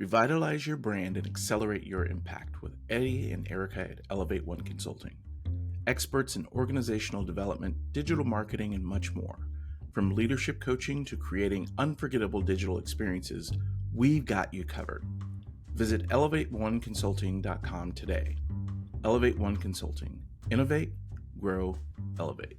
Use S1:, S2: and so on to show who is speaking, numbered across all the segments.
S1: Revitalize your brand and accelerate your impact with Eddie and Erica at Elevate One Consulting. Experts in organizational development, digital marketing, and much more. From leadership coaching to creating unforgettable digital experiences, we've got you covered. Visit elevateoneconsulting.com today. Elevate One Consulting. Innovate, grow, elevate.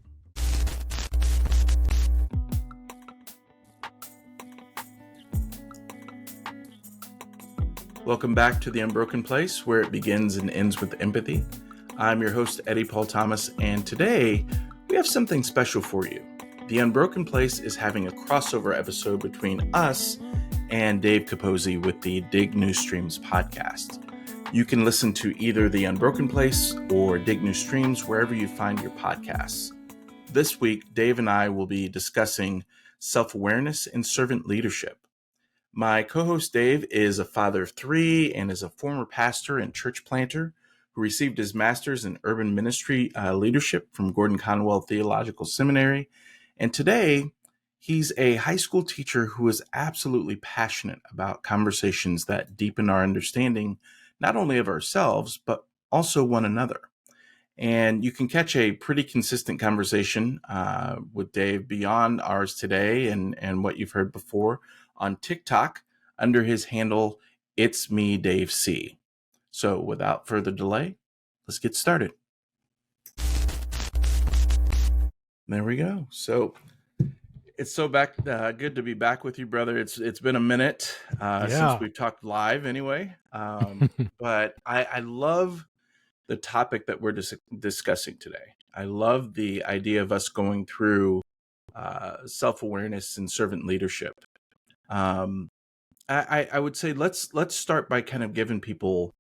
S1: Welcome back to the Unbroken Place, where it begins and ends with empathy. I'm your host, Eddie Paul Thomas, and today we have something special for you. The Unbroken Place is having a crossover episode between us and Dave Capozzi with the Dig New Streams podcast. You can listen to either the Unbroken Place or Dig New Streams wherever you find your podcasts. This week, Dave and I will be discussing self-awareness and servant leadership. My co-host Dave is a father of three and is a former pastor and church planter who received his master's in urban ministry leadership from Gordon Conwell Theological Seminary. And today, he's a high school teacher who is absolutely passionate about conversations that deepen our understanding, not only of ourselves, but also one another. And you can catch a pretty consistent conversation with Dave beyond ours today and what you've heard before on TikTok under his handle, It's Me, Dave C. So without further delay, let's get started. There we go. So it's so good to be back with you, brother. It's been a minute since we've talked live anyway. But I love the topic that we're discussing today. I love the idea of us going through self-awareness and servant leadership. I would say let's start by kind of giving people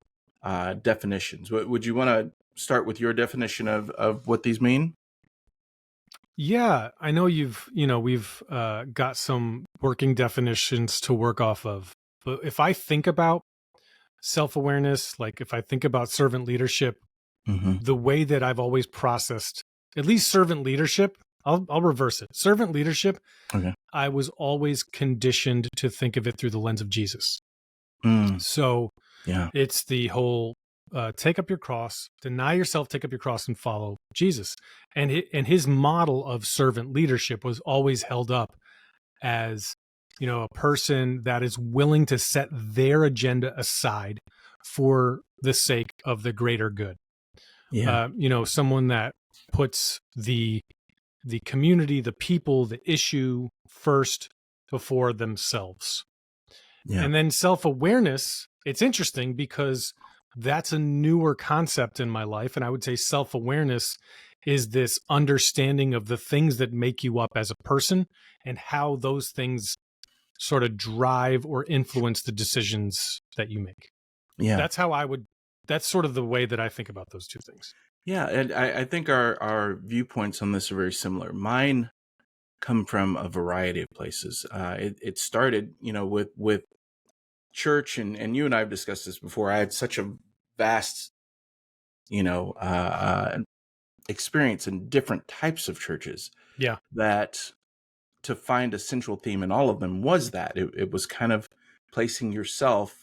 S1: definitions. Would you want to start with your definition of what these mean?
S2: Yeah, I know we've got some working definitions to work off of. But if I think about self-awareness, like if I think about servant leadership, the way that I've always processed, at least servant leadership, I'll reverse it. Servant leadership, okay. I was always conditioned to think of it through the lens of Jesus. So it's the whole take up your cross, deny yourself, take up your cross, and follow Jesus. And his model of servant leadership was always held up as, a person that is willing to set their agenda aside for the sake of the greater good. Yeah. Someone that puts the community, the people, the issue first before themselves. Yeah. And then self-awareness, it's interesting because that's a newer concept in my life. And I would say self-awareness is this understanding of the things that make you up as a person and how those things sort of drive or influence the decisions that you make. Yeah. That's sort of the way that I think about those two things.
S1: Yeah, and I think our viewpoints on this are very similar. Mine come from a variety of places. It started, with church, and you and I have discussed this before. I had such a vast, experience in different types of churches. Yeah, that to find a central theme in all of them was that it was kind of placing yourself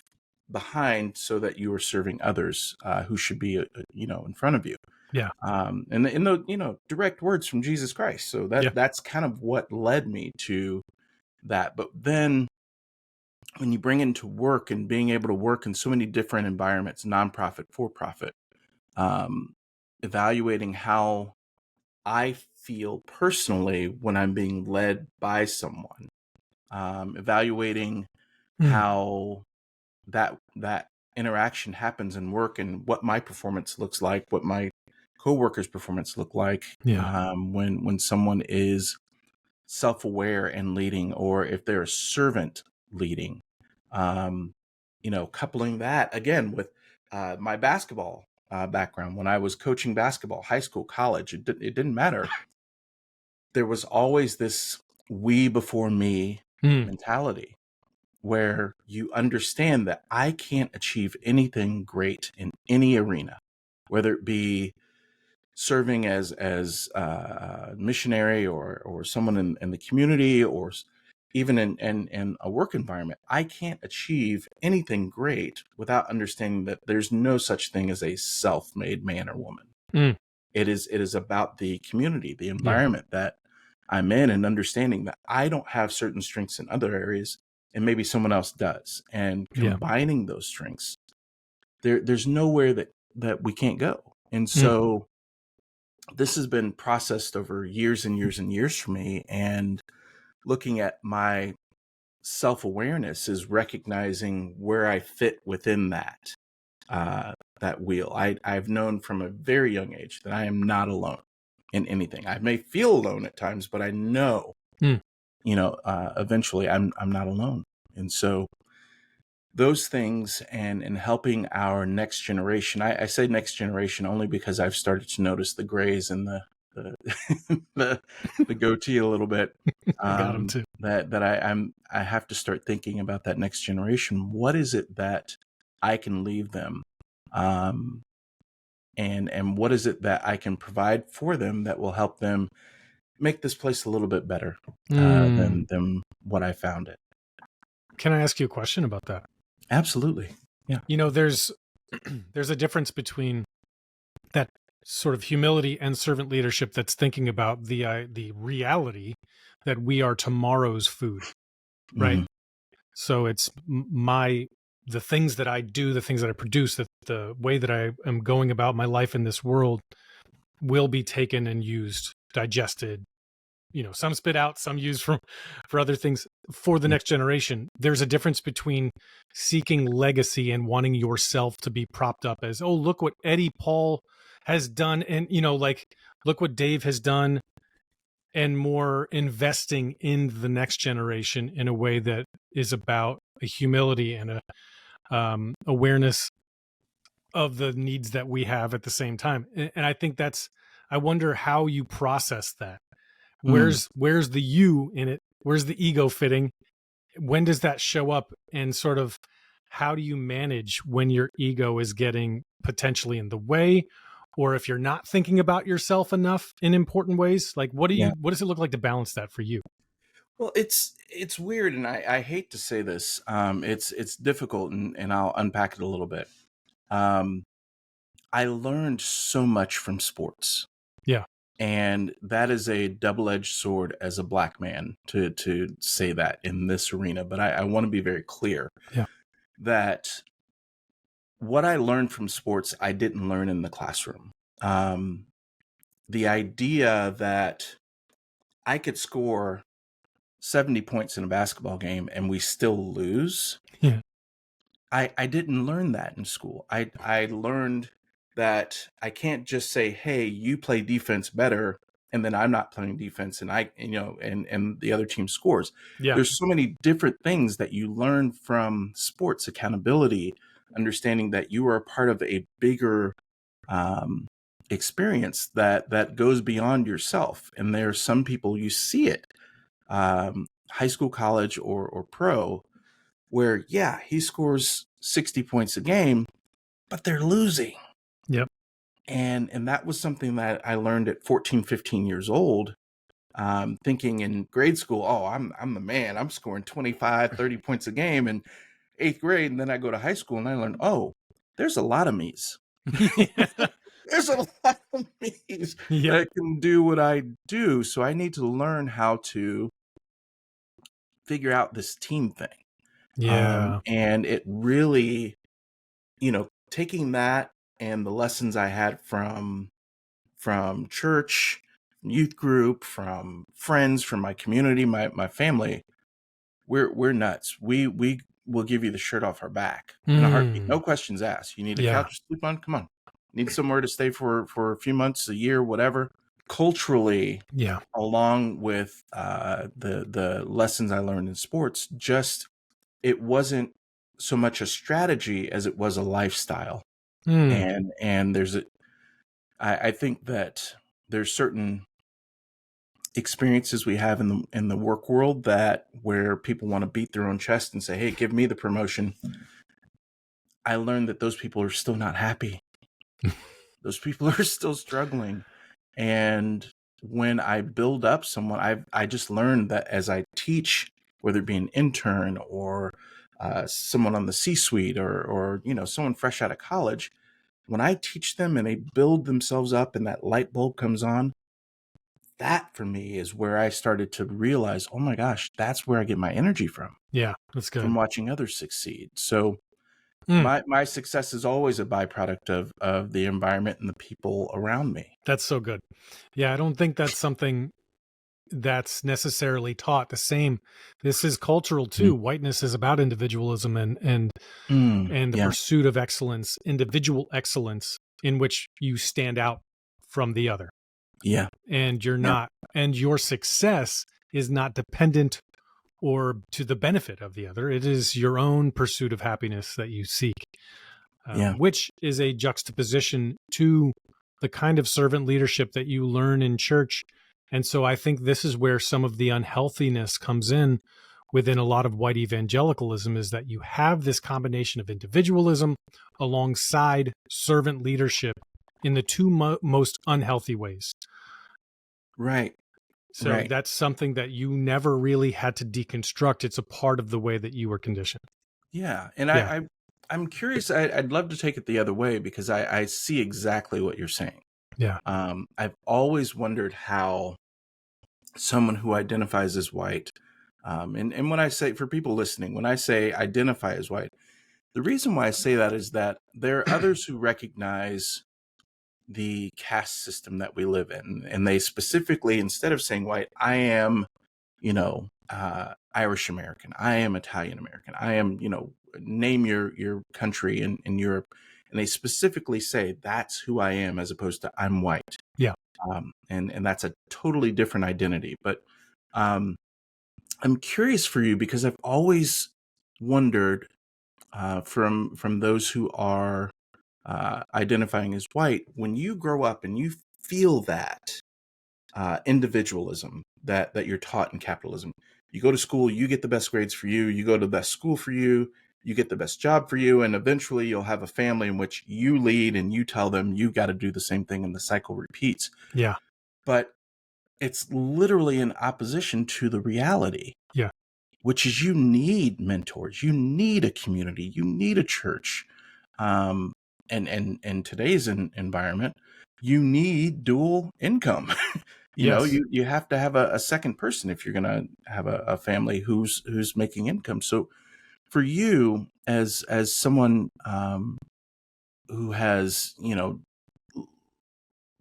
S1: behind so that you were serving others who should be, in front of you. Yeah. And in the, direct words from Jesus Christ. So that's kind of what led me to that. But then when you bring into work and being able to work in so many different environments, nonprofit, for-profit, evaluating how I feel personally when I'm being led by someone, evaluating how that interaction happens in work and what my performance looks like, what my coworkers' performance look like when someone is self-aware and leading, or if they're a servant leading, coupling that again with my basketball background. When I was coaching basketball, high school, college, it didn't matter. There was always this we before me mentality, where you understand that I can't achieve anything great in any arena, whether it be serving as a missionary or someone in the community, or even in a work environment, I can't achieve anything great without understanding that there's no such thing as a self-made man or woman.
S2: Mm,
S1: It is about the community, the
S2: yeah.
S1: environment that I'm in, and understanding that I don't have certain strengths in other areas and maybe someone else does. And
S2: Yeah.
S1: combining those strengths, there's nowhere that we can't go. And
S2: Mm,
S1: so this has been processed over years and years and years for me. And looking at my self-awareness is recognizing where I fit within that wheel. I've known from a very young age that I am not alone in anything. I may feel alone at times, but I know,
S2: mm,
S1: eventually I'm not alone. And so those things, and helping our next generation. I say next generation only because I've started to notice the grays and the the, the goatee a little bit.
S2: I got him too.
S1: I have to start thinking about that next generation. What is it that I can leave them, um, and what is it that I can provide for them that will help them make this place a little bit better
S2: Mm.
S1: than what I found it.
S2: Can I ask you a question about that?
S1: Absolutely, yeah.
S2: There's there's a difference between that sort of humility and servant leadership that's thinking about the reality that we are tomorrow's food, right?
S1: Hmm.
S2: So it's the things that I do, the things that I produce, that the way that I am going about my life in this world will be taken and used, digested, some spit out, some used for other things for the
S1: Yeah,
S2: next generation. There's a difference between seeking legacy and wanting yourself to be propped up as, oh, look what Eddie Paul has done, and like, look what Dave has done, and more investing in the next generation in a way that is about a humility and a awareness of the needs that we have at the same time. And I think I wonder how you process that.
S1: mm,
S2: Where's the you in it? Where's the ego fitting? When does that show up? And sort of, how do you manage when your ego is getting potentially in the way, or if you're not thinking about yourself enough in important ways? Like, what
S1: yeah.
S2: does it look like to balance that for you?
S1: Well, it's weird, and I hate to say this. It's difficult, and I'll unpack it a little bit. Um, I learned so much from sports,
S2: Yeah.
S1: and that is a double-edged sword as a black man to say that in this arena. But I want to be very clear
S2: Yeah.
S1: that what I learned from sports, I didn't learn in the classroom. Um, the idea that I could score 70 points in a basketball game and we still lose,
S2: Yeah.
S1: I didn't learn that in school. I learned that I can't just say, "Hey, you play defense better," and then I'm not playing defense, and and the other team scores.
S2: Yeah.
S1: There's so many different things that you learn from sports: accountability, understanding that you are a part of a bigger um, experience that goes beyond yourself. And there are some people, you see it, high school, college, or pro, where, yeah, he scores 60 points a game, but they're losing.
S2: Yep.
S1: And that was something that I learned at 14, 15 years old, thinking in grade school, oh, I'm the man. I'm scoring 25, 30 points a game in eighth grade. And then I go to high school and I learned, oh, there's a lot of me's.
S2: Yeah.
S1: There's a lot of me's
S2: Yep.
S1: that can do what I do. So I need to learn how to figure out this team thing.
S2: Yeah.
S1: And it really, taking that and the lessons I had from church, youth group, from friends, from my community, my family, we're nuts. We will give you the shirt off our back in a heartbeat. No
S2: Mm.
S1: questions asked. You need a
S2: Yeah.
S1: couch to sleep on? Come on. Need somewhere to stay for a few months, a year, whatever. Culturally,
S2: Yeah.
S1: along with the lessons I learned in sports, just it wasn't so much a strategy as it was a lifestyle.
S2: Mm.
S1: And I think that there's certain experiences we have in the work world that where people want to beat their own chest and say, "Hey, give me the promotion." I learned that those people are still not happy. Those people are still struggling. And when I build up someone, I just learned that as I teach whether it be an intern or someone on the C-suite or someone fresh out of college, when I teach them and they build themselves up and that light bulb comes on, that for me is where I started to realize, oh my gosh, that's where I get my energy
S2: Yeah, that's good.
S1: from watching others succeed. So
S2: Mm,
S1: my success is always a byproduct of the environment and the people around me.
S2: that's so good. Yeah, I don't think that's something that's necessarily taught the same. This is cultural
S1: Mm.
S2: too. Whiteness is about individualism and the
S1: Yeah,
S2: pursuit of excellence, individual excellence in which you stand out from the other.
S1: yeah,
S2: And you're
S1: yeah,
S2: not, and your success is not dependent or to the benefit of the other. It is your own pursuit of happiness that you seek,
S1: yeah.
S2: which is a juxtaposition to the kind of servant leadership that you learn in church. And so I think this is where some of the unhealthiness comes in within a lot of white evangelicalism, is that you have this combination of individualism alongside servant leadership in the two most unhealthy ways.
S1: Right,
S2: So
S1: right.
S2: that's something that you never really had to deconstruct. It's a part of the way that you were conditioned.
S1: Yeah, and
S2: Yeah.
S1: I'm curious. I'd love to take it the other way because I see exactly what you're saying.
S2: Yeah.
S1: I've always wondered how someone who identifies as white, and when I say, for people listening, when I say identify as white, the reason why I say that is that there are others who recognize the caste system that we live in, and they specifically, instead of saying white, I am, Irish American, I am Italian American, I am, name your country in Europe, and they specifically say that's who I am, as opposed to I'm white.
S2: Yeah.
S1: And that's a totally different identity. But um, I'm curious for you because I've always wondered, from those who are identifying as white, when you grow up and you feel that individualism that you're taught in capitalism. You go to school, you get the best grades for you, you go to the best school for you, you get the best job for you, and eventually you'll have a family in which you lead and you tell them you got to do the same thing, and the cycle repeats.
S2: Yeah.
S1: But it's literally in opposition to the reality,
S2: Yeah.
S1: which is you need mentors, you need a community, you need a church. And in today's environment, you need dual income.
S2: Yes.
S1: You have to have a second person if you're going to have a family who's making income. So for you, as someone who has,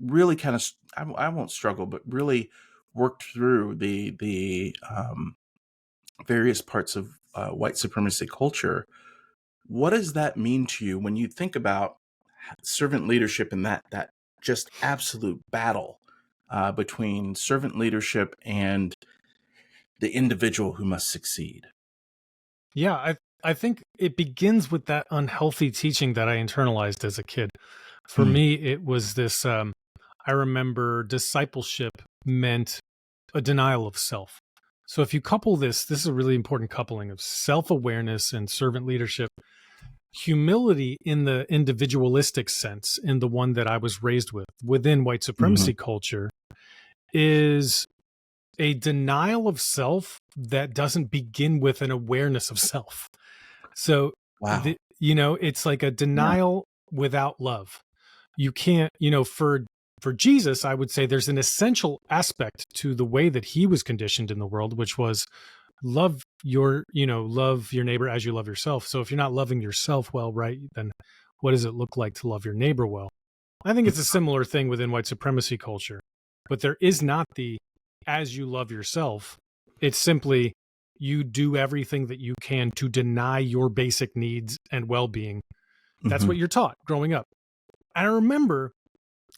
S1: really kind of, I won't struggle, but really worked through the various parts of white supremacy culture, what does that mean to you when you think about servant leadership and that just absolute battle between servant leadership and the individual who must succeed?
S2: Yeah. I think it begins with that unhealthy teaching that I internalized as a kid. For
S1: Mm,
S2: me, it was this I remember discipleship meant a denial of self. So if you couple this is a really important coupling of self-awareness and servant leadership. Humility in the individualistic sense, in the one that I was raised with within white
S1: mhm.
S2: supremacy culture, is a denial of self that doesn't begin with an awareness of self. So,
S1: Wow.
S2: it's like a
S1: Yeah.
S2: denial without love. You can't, for Jesus, I would say there's an essential aspect to the way that he was conditioned in the world, which was love your neighbor as you love yourself. So if you're not loving yourself well, right, then what does it look like to love your neighbor well? I think it's a similar thing within white supremacy culture, but there is not the as you love yourself. It's simply you do everything that you can to deny your basic needs and well-being. That's
S1: Hmm.
S2: what you're taught growing up. And I remember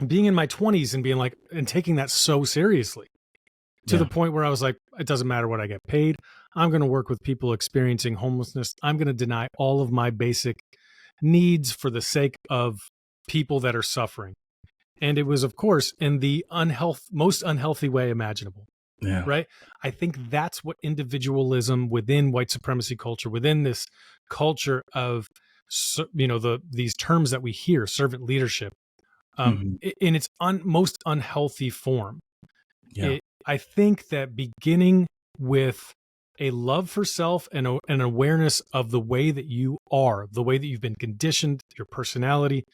S2: being in my 20s and being like, and taking that so seriously, to the
S1: Yeah.
S2: point where I was like, it doesn't matter what I get paid. I'm going to work with people experiencing homelessness. I'm going to deny all of my basic needs for the sake of people that are suffering. And it was, of course, in the most unhealthy way imaginable,
S1: Yeah.
S2: right? I think that's what individualism within white supremacy culture, within this culture of, these terms that we hear, servant leadership,
S1: Hmm.
S2: in its most unhealthy form.
S1: Yeah.
S2: I think that beginning with a love for self and an awareness of the way that you are, the way that you've been conditioned, your personality,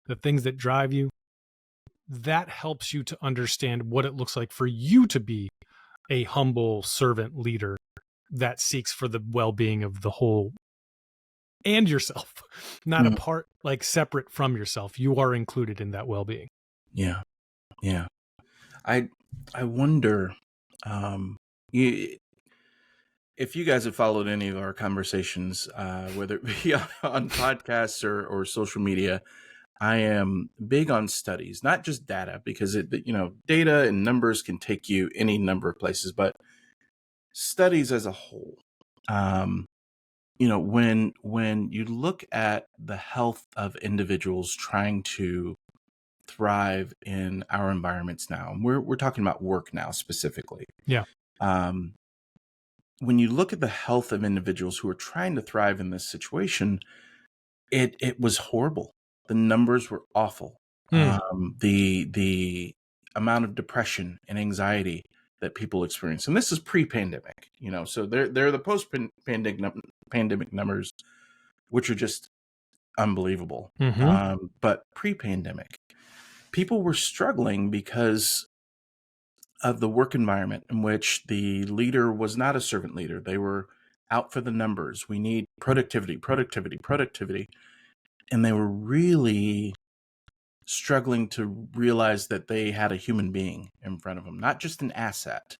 S2: the things that drive you. That helps you to understand what it looks like for you to be a humble servant leader that seeks for the well-being of the whole and yourself, not
S1: Mm.
S2: apart, like separate from yourself. You are included in that well-being.
S1: Yeah. Yeah. I wonder, you, if you guys have followed any of our conversations, whether it be on podcasts or social media. I am big on studies, not just data, because data and numbers can take you any number of places, but studies as a whole. When you look at the health of individuals trying to thrive in our environments now, and we're talking about work now specifically.
S2: Yeah.
S1: When you look at the health of individuals who are trying to thrive in this situation, it was horrible. The numbers were awful. The amount of depression and anxiety that people experience, and this is pre-pandemic, so they're the post-pandemic numbers, which are just unbelievable. But pre-pandemic, people were struggling because of the work environment in which the leader was not a servant leader. They were out for the numbers. We need productivity, productivity, productivity. And they were really struggling to realize that they had a human being in front of them, not just an asset,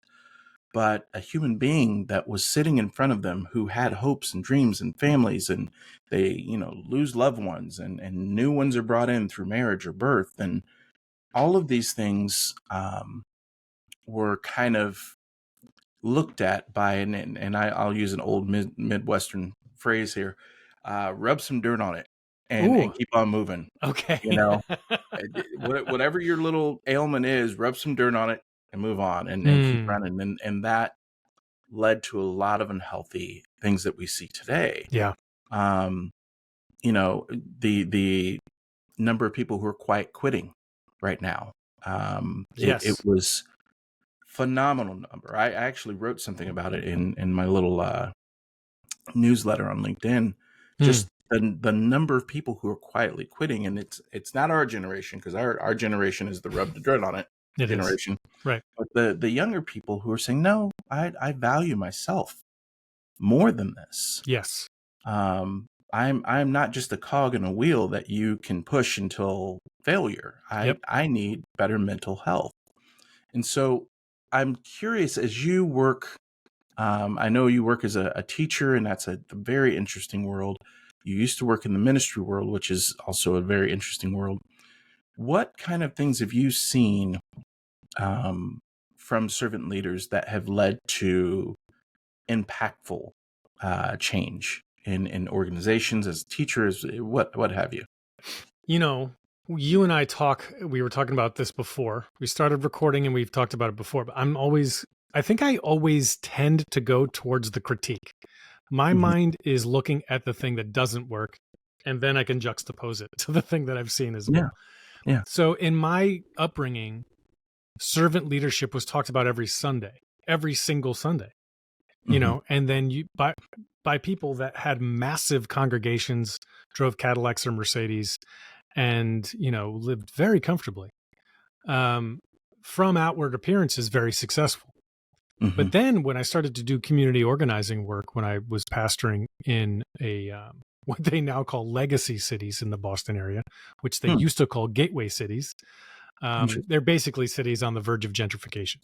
S1: but a human being that was sitting in front of them who had hopes and dreams and families, and they, lose loved ones, and new ones are brought in through marriage or birth. And all of these things were kind of looked at by, and I'll use an old Midwestern phrase here, rub some dirt on it and keep on moving.
S2: Okay.
S1: Whatever your little ailment is, rub some dirt on it and move on and keep running. And that led to a lot of unhealthy things that we see today.
S2: Yeah.
S1: The number of people who are quiet quitting right now.
S2: Yes.
S1: It was phenomenal number. I actually wrote something about it in my little newsletter on LinkedIn. Just the number of people who are quietly quitting, and it's not our generation, because our generation is the rub the dirt on it generation,
S2: right?
S1: But the younger people who are saying, no, I value myself more than this.
S2: Yes.
S1: I'm not just a cog in a wheel that you can push until failure. I need better mental health. And so I'm curious, as you work, I know you work as a teacher, and that's a very interesting world. You used to work in the ministry world, which is also a very interesting world. What kind of things have you seen from servant leaders that have led to impactful change in organizations, as teachers, what have you?
S2: You and I we were talking about this before we started recording, and we've talked about it before, but I think I always tend to go towards the critique. My mind is looking at the thing that doesn't work, and then I can juxtapose it to the thing that I've seen as well.
S1: Yeah.
S2: So in my upbringing, servant leadership was talked about every single Sunday, and then by people that had massive congregations, drove Cadillacs or Mercedes, and, lived very comfortably. From outward appearances, very successful. But then when I started to do community organizing work, when I was pastoring in what they now call legacy cities in the Boston area, which they used to call gateway cities, they're basically cities on the verge of gentrification.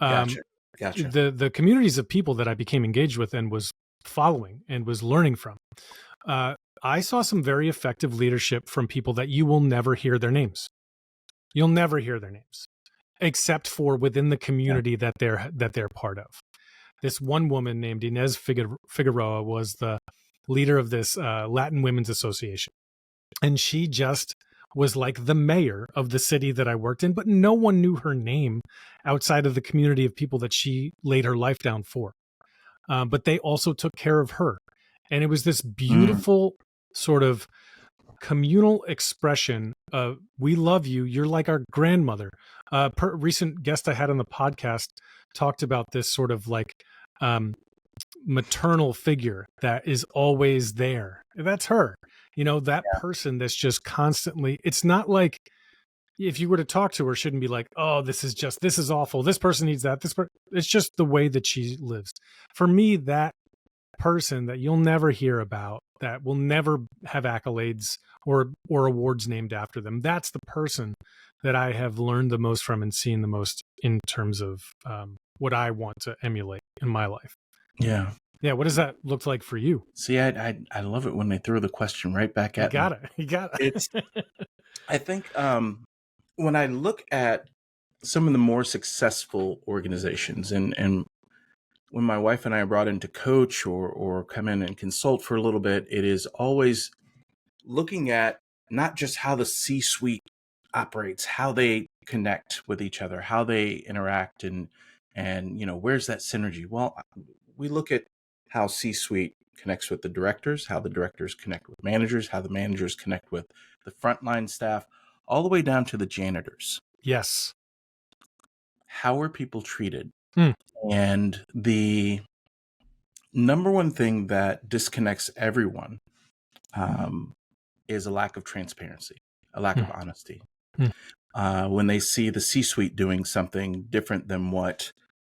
S1: Gotcha.
S2: The communities of people that I became engaged with and was following and was learning from, I saw some very effective leadership from people that you will never hear their names. You'll never hear their names, except for within the community that they're part of. This one woman named Inez Figueroa was the leader of this Latin Women's Association. And she just was like the mayor of the city that I worked in, but no one knew her name outside of the community of people that she laid her life down for. But they also took care of her. And it was this beautiful sort of communal expression of, we love you, you're like our grandmother. Recent guest I had on the podcast talked about this sort of like maternal figure that is always there. That's her. That person that's just constantly, it's not like if you were to talk to her, shouldn't be like, oh, this is awful. This person needs that. It's just the way that she lives. For me, that person that you'll never hear about, that will never have accolades or awards named after them, that's the person that I have learned the most from and seen the most in terms of what I want to emulate in my life.
S1: Yeah.
S2: Yeah. What does that look like for you?
S1: See, I love it when they throw the question right back at me.
S2: You got it.
S1: It's, I think when I look at some of the more successful organizations and when my wife and I are brought in to coach or come in and consult for a little bit, it is always looking at not just how the C-suite operates, how they connect with each other, how they interact, and where's that synergy? Well, we look at how C-suite connects with the directors, how the directors connect with managers, how the managers connect with the frontline staff, all the way down to the janitors.
S2: Yes.
S1: How are people treated? And the number one thing that disconnects everyone is a lack of transparency, a lack of honesty. When they see the C-suite doing something different than what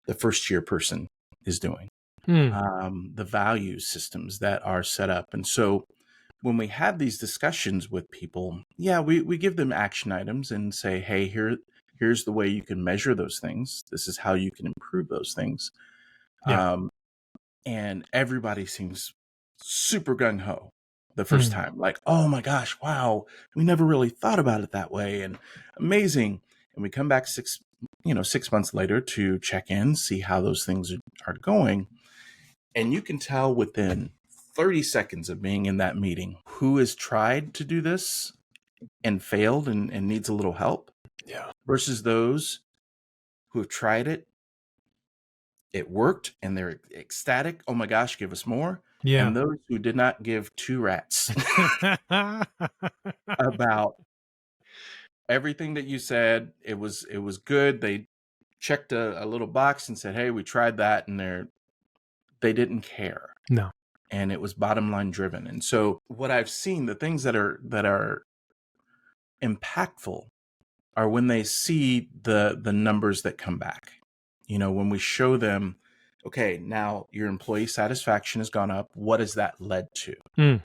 S1: the first year person is doing, the value systems that are set up. And so when we have these discussions with people, we give them action items and say, hey, here's the way you can measure those things. This is how you can improve those things. And everybody seems super gung-ho the first time. Like, oh my gosh, wow, we never really thought about it that way, and amazing. And we come back 6 months later to check in, see how those things are going. And you can tell within 30 seconds of being in that meeting who has tried to do this and failed and needs a little help versus those who have tried it. It worked and they're ecstatic. Oh my gosh, give us more.
S2: Yeah.
S1: And those who did not give two rats about everything that you said, it was good. They checked a little box and said, hey, we tried that, and they didn't care.
S2: No.
S1: And it was bottom line driven. And so what I've seen, the things that are impactful are when they see the numbers that come back. When we show them, okay, now your employee satisfaction has gone up. What has that led to?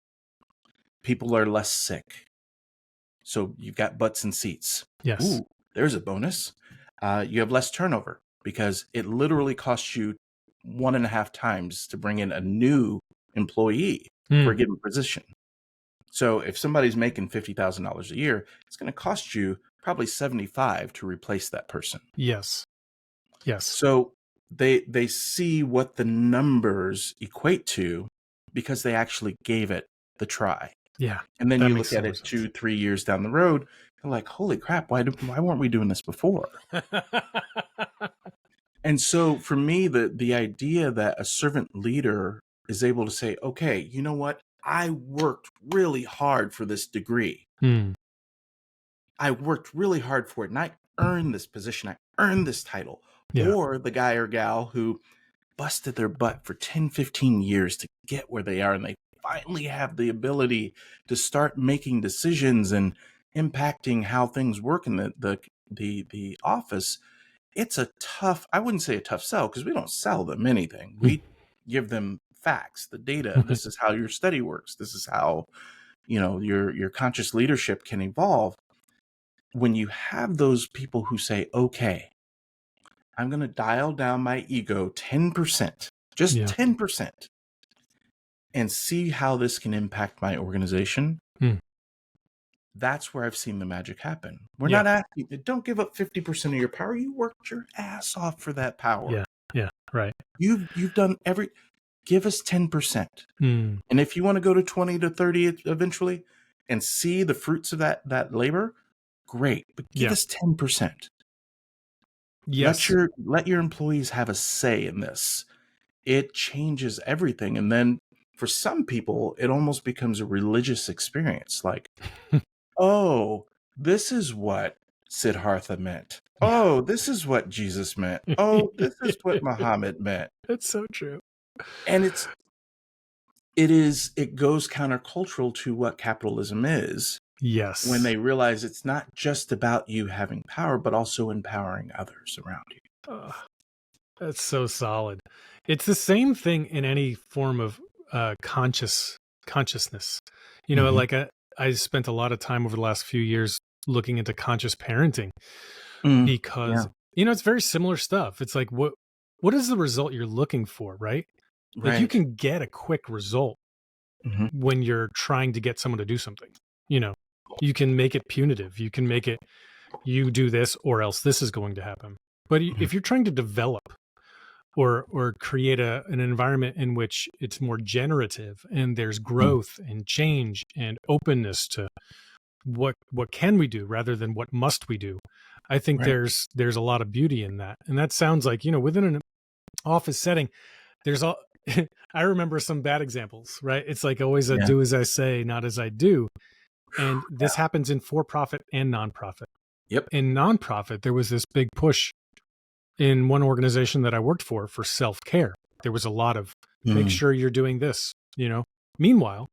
S1: People are less sick. So you've got butts and seats.
S2: Yes.
S1: Ooh, there's a bonus. You have less turnover because it literally costs you 1.5 times to bring in a new employee for a given position. So if somebody's making $50,000 a year, it's going to cost you probably $75,000 to replace that person.
S2: Yes.
S1: So they see what the numbers equate to because they actually gave it the try.
S2: Yeah.
S1: And then you look at it 2-3 years down the road, you're like, holy crap, why weren't we doing this before? And so for me, the idea that a servant leader is able to say, okay, you know what? I worked really hard for this degree. I worked really hard for it, and I earned this position. I earned this title.
S2: Yeah.
S1: Or the guy or gal who busted their butt for 10, 15 years to get where they are, and they finally have the ability to start making decisions and impacting how things work in the office. It's a tough, I wouldn't say a tough sell, because we don't sell them anything. We give them facts, the data. This is how your study works. This is how, your conscious leadership can evolve. When you have those people who say, okay, I'm going to dial down my ego 10%, just 10%, and see how this can impact my organization. That's where I've seen the magic happen. We're not asking, don't give up 50% of your power. You worked your ass off for that power.
S2: Yeah. Right.
S1: You've done give us 10%. And if you want to go to 20 to 30 eventually and see the fruits of that labor, great. But give us 10%.
S2: Yes.
S1: Let your employees have a say in this. It changes everything. And then for some people, it almost becomes a religious experience. Like, oh, this is what Siddhartha meant. Oh, this is what Jesus meant. Oh, this is what Muhammad meant.
S2: That's so true.
S1: And it goes countercultural to what capitalism is when
S2: Yes.
S1: they realize it's not just about you having power, but also empowering others around you.
S2: Uh, that's so solid. It's the same thing in any form of consciousness. You know,
S1: Mm-hmm.
S2: like I spent a lot of time over the last few years looking into conscious parenting
S1: Yeah.
S2: because it's very similar stuff. It's like what is the result you're looking for, right? Like you
S1: Right.
S2: can get a quick result
S1: Mm-hmm.
S2: when you're trying to get someone to do something. You know, you can make it punitive. You can make it you do this or else this is going to happen. But
S1: Mm-hmm.
S2: if you're trying to develop or create an environment in which it's more generative and there's growth and change and openness to what can we do rather than what must we do, I think
S1: Right.
S2: there's a lot of beauty in that. And that sounds like, within an office setting, there's all I remember some bad examples, right? It's like always a
S1: Yeah.
S2: do as I say, not as I do. And this happens in for profit and nonprofit.
S1: Yep.
S2: In nonprofit, there was this big push in one organization that I worked for self-care. There was a lot of make
S1: Mm.
S2: sure you're doing this. Meanwhile,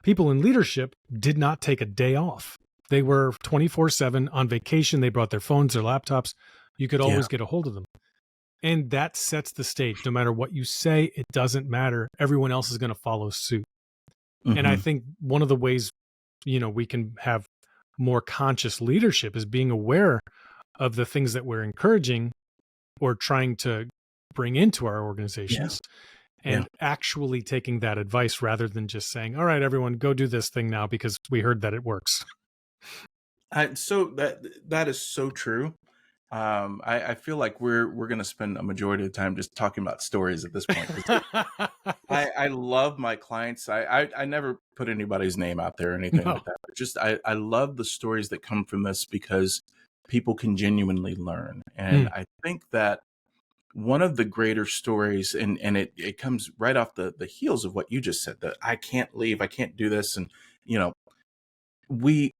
S2: people in leadership did not take a day off. They were 24/7 on vacation. They brought their phones, their laptops. You could
S1: Yeah.
S2: always get a hold of them. And that sets the stage. No matter what you say, it doesn't matter. Everyone else is going to follow suit. And I
S1: Mm-hmm.
S2: think one of the ways, we can have more conscious leadership is being aware of the things that we're encouraging or trying to bring into our
S1: Yeah.
S2: organizations
S1: Yeah.
S2: and actually taking that advice rather than just saying, all right, everyone, go do this thing now because we heard that it works.
S1: So that is so true. I feel like we're going to spend a majority of the time just talking about stories at this point. 'Cause I love my clients. I never put anybody's name out there or anything
S2: No.
S1: like that. But just I love the stories that come from this because people can genuinely learn. And
S2: Mm.
S1: I think that one of the greater stories, and it comes right off the heels of what you just said, that I can't leave, I can't do this. And, you know, we,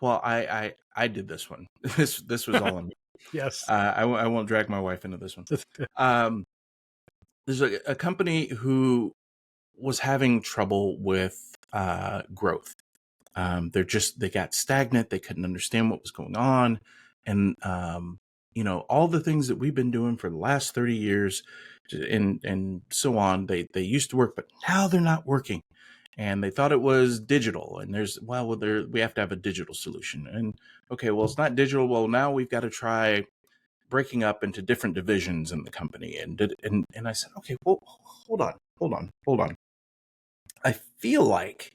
S1: well, I did this one. This was all on me.
S2: Yes.
S1: I won't drag my wife into this one.
S2: That's good.
S1: Um, there's a company who was having trouble with growth. They got stagnant. They couldn't understand what was going on, and all the things that we've been doing for the last 30 years, and so on. They used to work, but now they're not working. And they thought it was digital, and we have to have a digital solution. And okay, well, it's not digital. Well, now we've got to try breaking up into different divisions in the company. And I said, okay, well, hold on. I feel like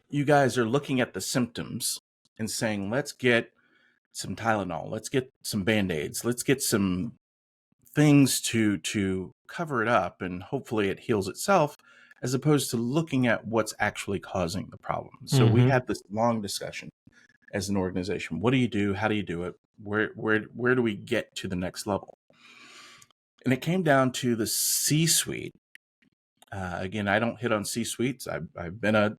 S1: you guys are looking at the symptoms and saying, let's get some Tylenol, let's get some Band-Aids, let's get some things to cover it up, and hopefully it heals itself, as opposed to looking at what's actually causing the problem. So we
S2: Mm-hmm.
S1: had this long discussion as an organization. What do you do? How do you do it? Where do we get to the next level? And it came down to the C-suite. Again, I don't hit on C-suites. I've been a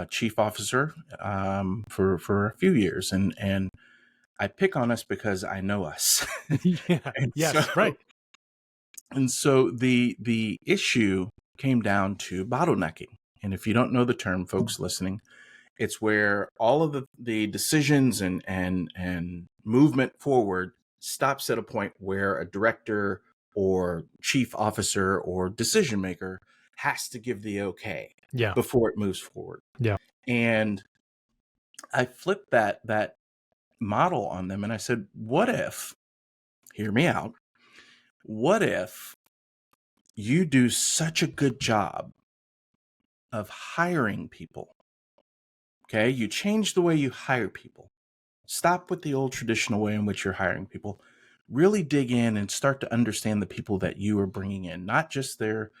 S1: chief officer for a few years, and I pick on us because I know us.
S2: Yeah.
S1: and so
S2: Yes. Right.
S1: and so the issue came down to bottlenecking. And if you don't know the term, folks listening, it's where all of the decisions and movement forward stops at a point where a director or chief officer or decision maker has to give the okay
S2: Yeah.
S1: before it moves forward.
S2: Yeah.
S1: And I flipped that model on them and I said, what if, hear me out, what if you do such a good job of hiring people? Okay, you change the way you hire people. Stop with the old traditional way in which you're hiring people. Really dig in and start to understand the people that you are bringing in, not just their,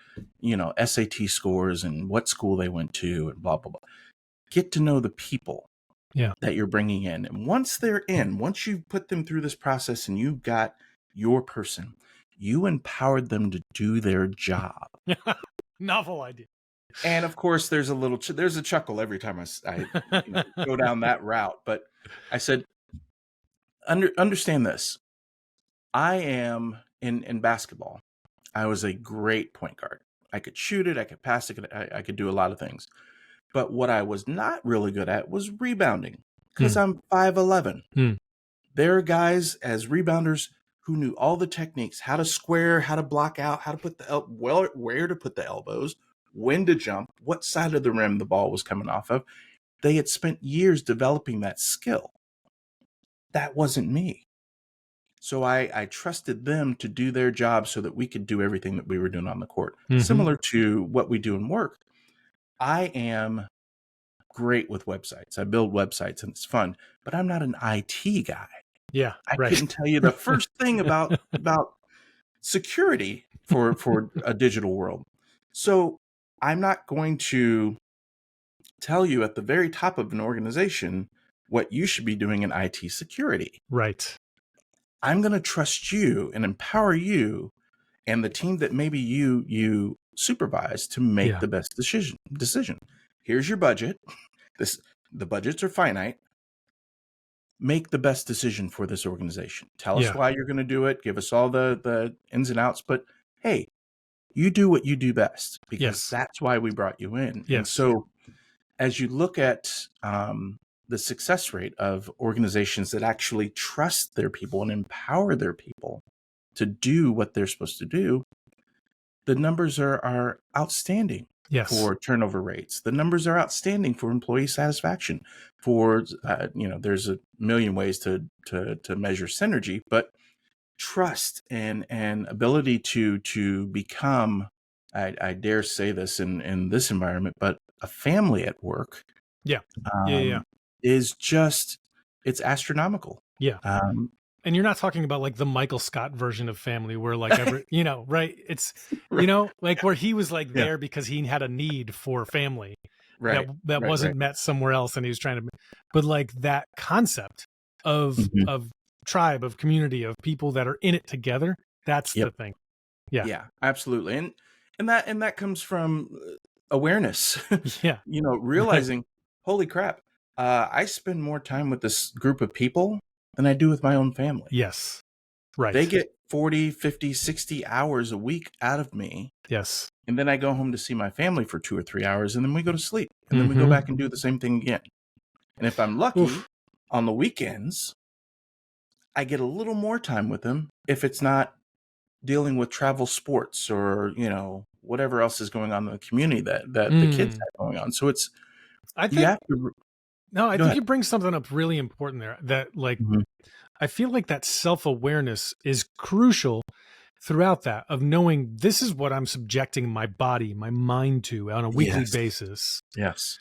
S1: SAT scores and what school they went to and blah, blah, blah. Get to know the people
S2: Yeah.
S1: that you're bringing in. And once they're in, once you've put them through this process and you've got your person, you empowered them to do their job.
S2: Novel idea.
S1: And of course, there's a chuckle every time I go down that route. But I said, understand this. I am in basketball. I was a great point guard. I could shoot it, I could pass it, I could do a lot of things. But what I was not really good at was rebounding because I'm 5'11". There are guys as rebounders who knew all the techniques, how to square, how to block out, how to put where to put the elbows, when to jump, what side of the rim the ball was coming off of. They had spent years developing that skill. That wasn't me. So I trusted them to do their job so that we could do everything that we were doing on the court. Similar to what we do in work. I am great with websites. I build websites and it's fun, but I'm not an IT guy.
S2: Yeah,
S1: I
S2: right.
S1: couldn't tell you the first thing about security for a digital world. So I'm not going to tell you at the very top of an organization what you should be doing in IT security.
S2: Right.
S1: I'm going to trust you and empower you and the team that maybe you supervise to make the best decision. Here's your budget. The budgets are finite. Make the best decision for this organization. Tell us why you're going to do it. Give us all the ins and outs. But hey, you do what you do best because that's why we brought you in. And so as you look at the success rate of organizations that actually trust their people and empower their people to do what they're supposed to do, the numbers are outstanding for turnover rates. The numbers are outstanding for employee satisfaction. For there's a million ways to measure synergy, but trust and ability to become, I dare say this in this environment, but a family at work, is just, it's astronomical.
S2: And you're not talking about like the Michael Scott version of family where like right? It's like where he was like there because he had a need for family that wasn't met somewhere else, and he was trying to. But like that concept of tribe, of community, of people that are in it together, that's the thing.
S1: Yeah, absolutely, and that comes from awareness. Realizing, holy crap, I spend more time with this group of people than I do with my own family.
S2: Yes. Right.
S1: They get 40, 50, 60 hours a week out of me.
S2: Yes.
S1: And then I go home to see my family for 2 or 3 hours, and then we go to sleep. And then we go back and do the same thing again. And if I'm lucky, on the weekends, I get a little more time with them if it's not dealing with travel sports or, whatever else is going on in the community that the kids have going on. So it's,
S2: I think you bring something up really important there that like, I feel like that self-awareness is crucial throughout that, of knowing this is what I'm subjecting my body, my mind to on a weekly basis.
S1: Yes.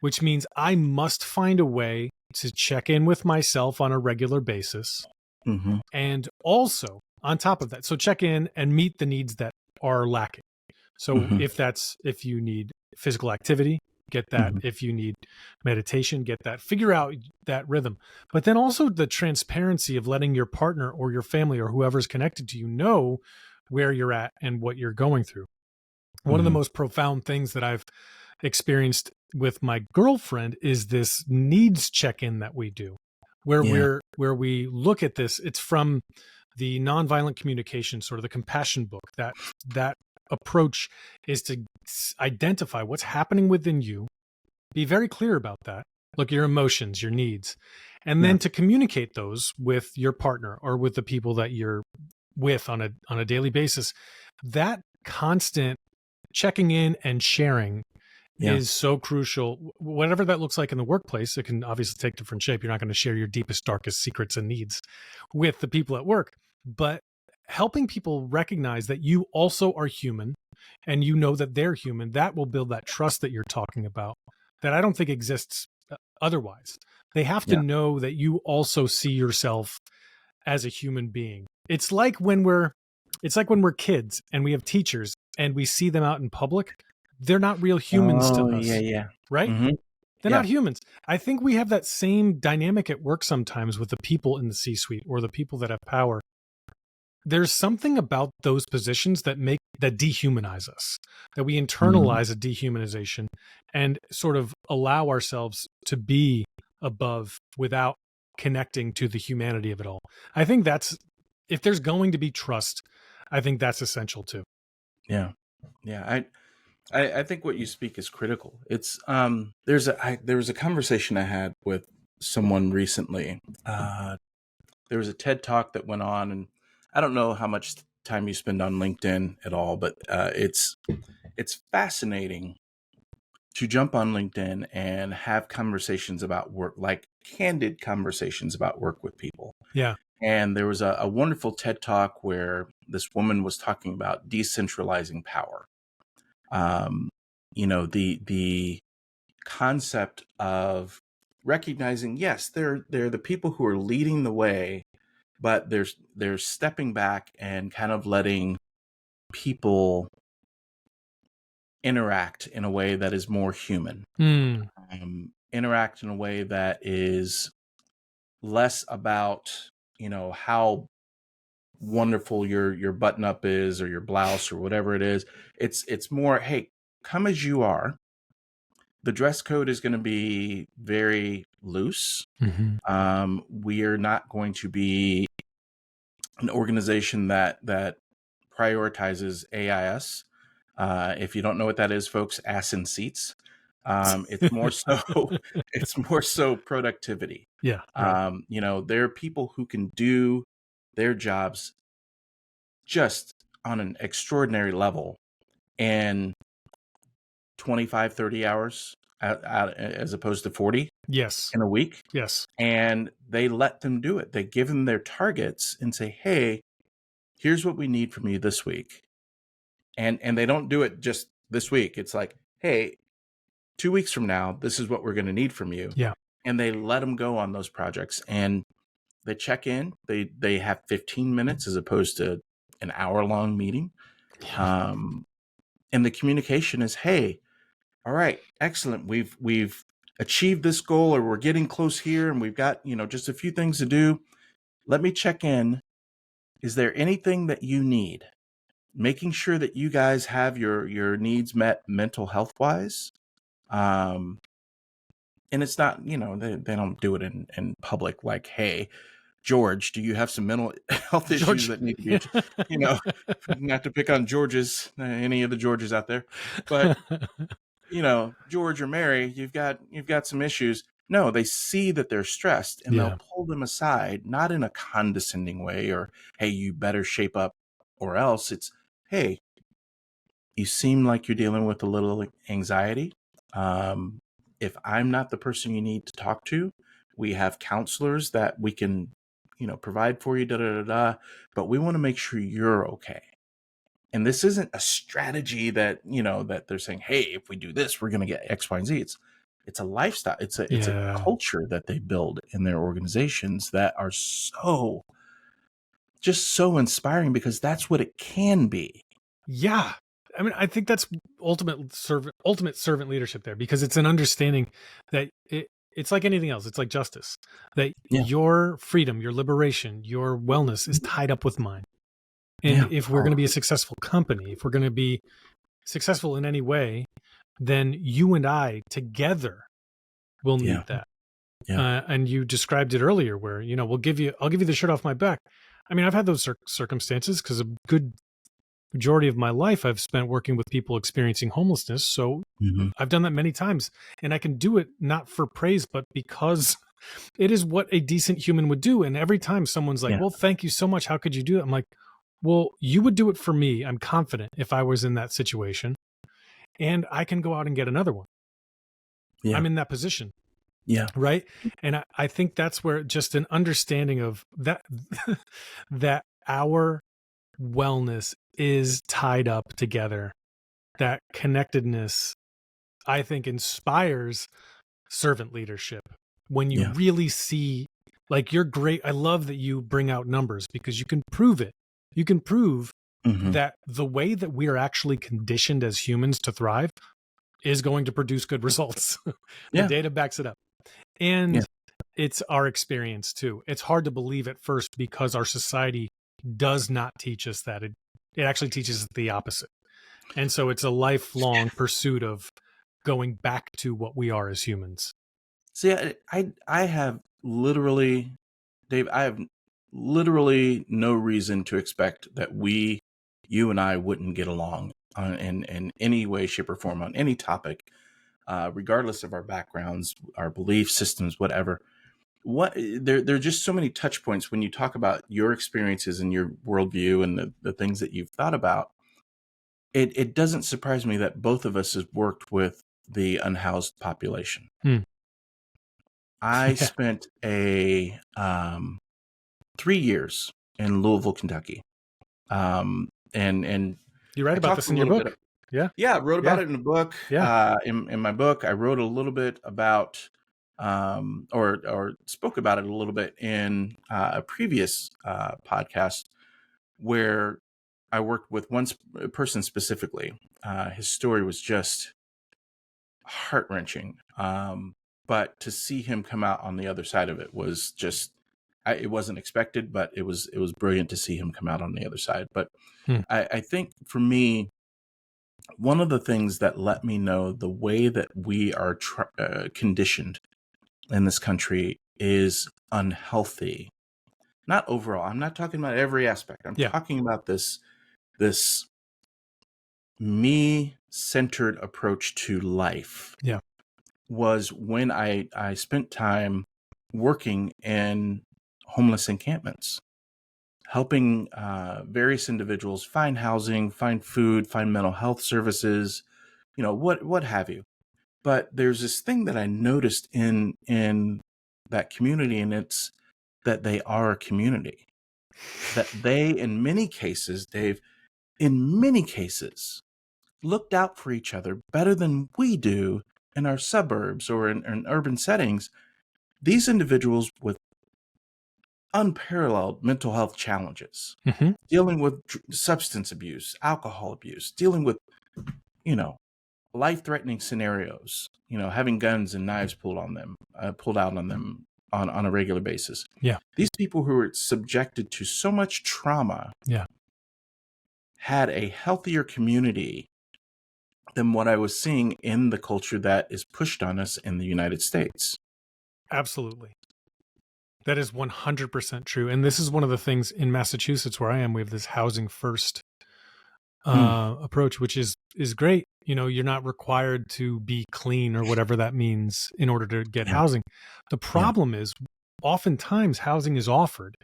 S2: Which means I must find a way to check in with myself on a regular basis. And also on top of that, so check in and meet the needs that are lacking. So if you need physical activity, get that. If you need meditation, get that. Figure out that rhythm. But then also the transparency of letting your partner or your family or whoever's connected to you know where you're at and what you're going through. One of the most profound things that I've experienced with my girlfriend is this needs check-in that we do, where we look at this. It's from the nonviolent communication, sort of the compassion book. That approach is to identify what's happening within you, be very clear about that, look at your emotions, your needs, and then to communicate those with your partner or with the people that you're with on a daily basis. That constant checking in and sharing is so crucial. Whatever that looks like in the workplace, it can obviously take different shape. You're not going to share your deepest, darkest secrets and needs with the people at work, but helping people recognize that you also are human and you know that they're human, that will build that trust that you're talking about that I don't think exists otherwise. They have to know that you also see yourself as a human being. It's like when we're kids and we have teachers and we see them out in public, they're not real humans to us. Right? They're not humans. I think we have that same dynamic at work sometimes with the people in the C-suite or the people that have power. There's something about those positions that dehumanize us, that we internalize a dehumanization and sort of allow ourselves to be above without connecting to the humanity of it all. I think if there's going to be trust, I think that's essential too.
S1: Yeah. Yeah, I think what you speak is critical. It's there was a conversation I had with someone recently. There was a TED talk that went on, and I don't know how much time you spend on LinkedIn at all, but it's fascinating to jump on LinkedIn and have conversations about work, like candid conversations about work with people.
S2: Yeah.
S1: And there was a wonderful TED talk where this woman was talking about decentralizing power. Um, the concept of recognizing, yes, they're the people who are leading the way, but they're stepping back and kind of letting people interact in a way that is more human.
S2: Mm.
S1: Interact in a way that is less about how wonderful your button up is or your blouse or whatever it is. It's more, hey, come as you are. The dress code is going to be very loose. We are not going to be an organization that prioritizes AIS. If you don't know what that is, folks, ass in seats. It's more so it's more so productivity.
S2: Yeah. Right.
S1: There are people who can do their jobs just on an extraordinary level in 25, 30 hours as opposed to 40
S2: Yes.
S1: in a week.
S2: Yes.
S1: And they let them do it. They give them their targets and say, hey, here's what we need from you this week. And they don't do it just this week. It's like, hey, 2 weeks from now, this is what we're going to need from you.
S2: Yeah.
S1: And they let them go on those projects, and they check in. They have 15 minutes as opposed to an hour-long meeting.
S2: Yeah.
S1: And the communication is, hey, all right, excellent. We've achieved this goal, or we're getting close here, and we've got, just a few things to do. Let me check in. Is there anything that you need? Making sure that you guys have your needs met mental health wise. And it's not, they don't do it in public like, hey, George, do you have some mental health issues
S2: George.
S1: that need to be, not to pick on Georges, any of the Georges out there, but George or Mary, you've got some issues. No, they see that they're stressed and they'll
S2: Yeah.
S1: pull them aside, not in a condescending way or, hey, you better shape up or else. It's, hey, you seem like you're dealing with a little anxiety. If I'm not the person you need to talk to, we have counselors that we can, provide for you, but we want to make sure you're okay. And this isn't a strategy that, that they're saying, hey, if we do this, we're going to get X, Y, and Z. It's a lifestyle. It's a
S2: Yeah.
S1: culture that they build in their organizations that are just so inspiring because that's what it can be.
S2: Yeah. I mean, I think that's ultimate servant leadership there, because it's an understanding that it's like anything else. It's like justice, that
S1: Yeah.
S2: your freedom, your liberation, your wellness is tied up with mine. And
S1: Yeah.
S2: if we're going to be a successful company, if we're going to be successful in any way, then you and I together will need
S1: Yeah.
S2: that.
S1: Yeah.
S2: And you described it earlier where, I'll give you the shirt off my back. I mean, I've had those circumstances because a good majority of my life I've spent working with people experiencing homelessness. So I've done that many times, and I can do it not for praise, but because it is what a decent human would do. And every time someone's like,
S1: Yeah.
S2: well, thank you so much. How could you do it? I'm like, well, you would do it for me. I'm confident if I was in that situation, and I can go out and get another one.
S1: Yeah.
S2: I'm in that position.
S1: Yeah.
S2: Right. And I think that's where just an understanding of that, that our wellness is tied up together, that connectedness, I think, inspires servant leadership. When you
S1: Yeah.
S2: really see, like, you're great. I love that you bring out numbers because you can prove it. You can prove that the way that we are actually conditioned as humans to thrive is going to produce good results. The data backs it up. And it's our experience too. It's hard to believe at first because our society does not teach us that. It actually teaches us the opposite. And so it's a lifelong pursuit of going back to what we are as humans.
S1: See, I have literally, Dave, I have literally no reason to expect that you and I wouldn't get along in any way, shape, or form on any topic, regardless of our backgrounds, our belief systems, whatever. There are just so many touch points when you talk about your experiences and your worldview and the things that you've thought about. It doesn't surprise me that both of us have worked with the unhoused population. I
S2: Yeah.
S1: spent 3 years in Louisville, Kentucky. And
S2: You write
S1: I
S2: about
S1: talked
S2: this
S1: a
S2: in your
S1: little bit.
S2: book. Yeah.
S1: Yeah, I wrote about
S2: Yeah.
S1: it in a book.
S2: Yeah.
S1: In my book, I wrote a little bit about, or spoke about it a little bit in a previous podcast where I worked with one person specifically. His story was just heart wrenching. But to see him come out on the other side of it was just, it wasn't expected, but it was brilliant to see him come out on the other side. But
S2: Hmm.
S1: I think for me, one of the things that let me know the way that we are conditioned in this country is unhealthy. Not overall. I'm not talking about every aspect. I'm
S2: Yeah.
S1: talking about this me-centered approach to life.
S2: Yeah.
S1: Was when I spent time working in homeless encampments, helping various individuals find housing, find food, find mental health services, what have you. But there's this thing that I noticed in that community, and it's that they are a community. That they, in many cases, Dave, in many cases, looked out for each other better than we do in our suburbs or in urban settings. These individuals with unparalleled mental health challenges,
S2: Mm-hmm.
S1: dealing with substance abuse, alcohol abuse, dealing with, life-threatening scenarios, having guns and knives pulled out on them on a regular basis.
S2: Yeah.
S1: These people who were subjected to so much trauma
S2: Yeah.
S1: had a healthier community than what I was seeing in the culture that is pushed on us in the United States.
S2: Absolutely. That is 100% true. And this is one of the things in Massachusetts where I am. We have this housing first approach, which is great. You're not required to be clean or whatever that means in order to get
S1: Yeah.
S2: housing. The problem is oftentimes housing is offered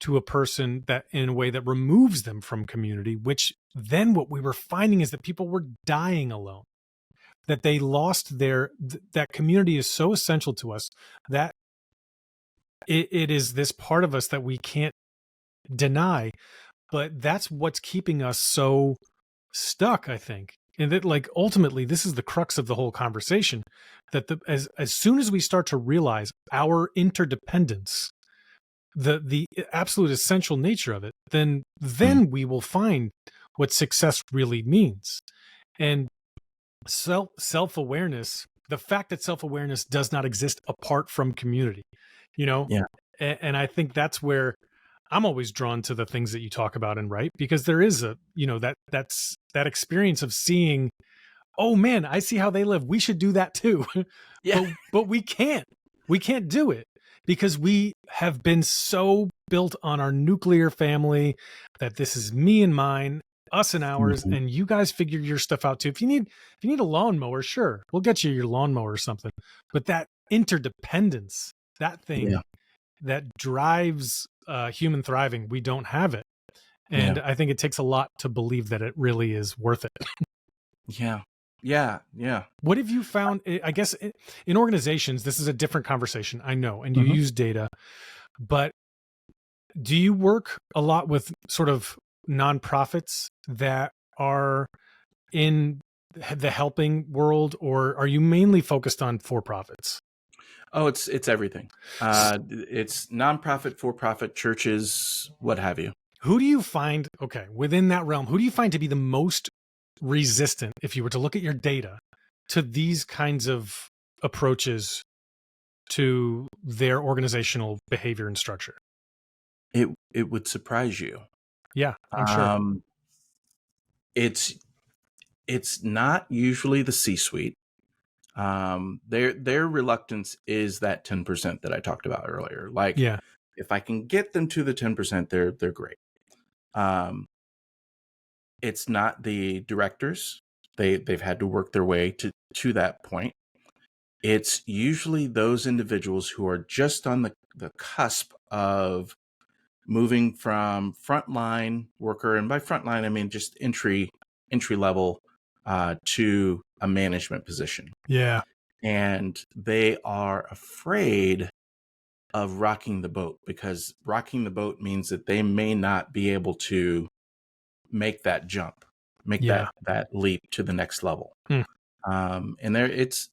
S2: to a person that in a way that removes them from community, which then what we were finding is that people were dying alone, that they lost that community is so essential to us that it is this part of us that we can't deny, but that's what's keeping us so stuck, I think. And that, like, ultimately this is the crux of the whole conversation, that as soon as we start to realize our interdependence, the absolute essential nature of it, then we will find what success really means. And self-awareness, the fact that self-awareness does not exist apart from community,
S1: Yeah.
S2: and I think that's where I'm always drawn to the things that you talk about and write, because there is that's that experience of seeing, oh man, I see how they live. We should do that too.
S1: Yeah.
S2: but we can't do it because we have been so built on our nuclear family that this is me and mine, us and ours,
S1: Mhm.
S2: and you guys figure your stuff out too. If you need a lawnmower, sure, we'll get you your lawnmower or something. But that interdependence, that thing
S1: Yeah.
S2: that drives human thriving, we don't have it. And
S1: Yeah.
S2: I think it takes a lot to believe that it really is worth it.
S1: Yeah. Yeah. Yeah.
S2: What have you found? I guess in organizations, this is a different conversation, I know, and you
S1: Mhm.
S2: use data, but do you work a lot with sort of nonprofits that are in the helping world, or are you mainly focused on for-profits?
S1: Oh, it's everything. It's nonprofit, for-profit, churches, what have you.
S2: Who do you find, okay, within that realm, who do you find to be the most resistant, if you were to look at your data, to these kinds of approaches to their organizational behavior and structure?
S1: It would surprise you.
S2: Yeah, I'm sure.
S1: Um, it's not usually the C-suite. Their reluctance is that 10% that I talked about earlier. Like,
S2: Yeah.
S1: if I can get them to the 10%, they're great. Um, It's not the directors. They've had to work their way to that point. It's usually those individuals who are just on the cusp of moving from frontline worker, and by frontline I mean just entry level, to a management position.
S2: Yeah.
S1: And they are afraid of rocking the boat, because rocking the boat means that they may not be able to make that jump, make
S2: Yeah.
S1: that leap to the next level.
S2: Hmm.
S1: And there, it's